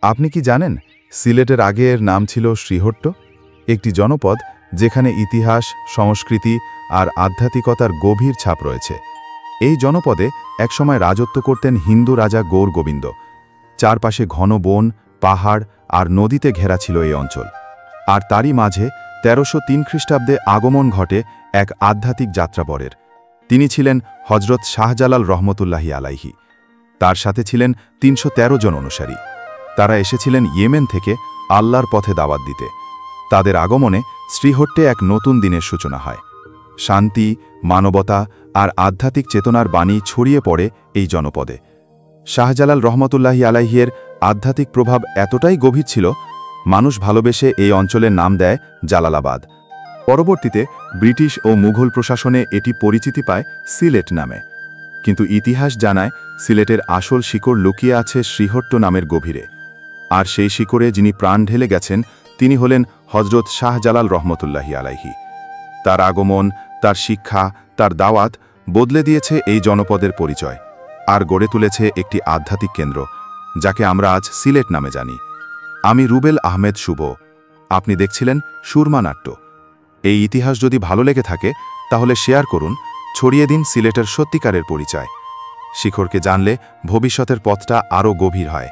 আপনি কি জানেন সিলেটের আগে এর নাম ছিল শ্রীহট্ট, একটি জনপদ যেখানে ইতিহাস, সংস্কৃতি আর আধ্যাত্মিকতার গভীর ছাপ রয়েছে। এই জনপদে একসময় রাজত্ব করতেন হিন্দু রাজা গৌর গোবিন্দ। চারপাশে ঘন বন, পাহাড় আর নদীতে ঘেরা ছিল এই অঞ্চল। আর তারই মাঝে ১৩০৩ খ্রিস্টাব্দে আগমন ঘটে এক আধ্যাত্মিক যাত্রাবরের। তিনি ছিলেন হজরত শাহজালাল রহমতুল্লাহি আলাইহি। তার সাথে ছিলেন ৩১৩ জন অনুসারী। তারা এসেছিলেন ইয়েমেন থেকে আল্লাহর পথে দাওয়াত দিতে। তাদের আগমনে শ্রীহট্টে এক নতুন দিনের সূচনা হয়। শান্তি, মানবতা আর আধ্যাত্মিক চেতনার বাণী ছড়িয়ে পড়ে এই জনপদে। শাহজালাল রহমতুল্লাহি আলাইহির আধ্যাত্মিক প্রভাব এতটাই গভীর ছিল, মানুষ ভালোবেসে এই অঞ্চলের নাম দেয় জালালাবাদ। পরবর্তীতে ব্রিটিশ ও মুঘল প্রশাসনে এটি পরিচিতি পায় সিলেট নামে। কিন্তু ইতিহাস জানায় সিলেটের আসল শিকড় লুকিয়ে আছে শ্রীহট্ট নামের গভীরে। আর সেই শিকড়ে যিনি প্রাণ ঢেলে গেছেন তিনি হলেন হজরত শাহজালাল রহমতুল্লাহি আলাইহি। তার আগমন, তার শিক্ষা, তার দাওয়াত বদলে দিয়েছে এই জনপদের পরিচয় আর গড়ে তুলেছে একটি আধ্যাত্মিক কেন্দ্র, যাকে আমরা আজ সিলেট নামে জানি। আমি রুবেল আহমেদ শুভ। আপনি দেখছিলেন সুরমা নাট্য। এই ইতিহাস যদি ভালো লেগে থাকে তাহলে শেয়ার করুন, ছড়িয়ে দিন সিলেটের সত্যিকারের পরিচয়। শিকড়কে জানলে ভবিষ্যতের পথটা আরও গভীর হয়।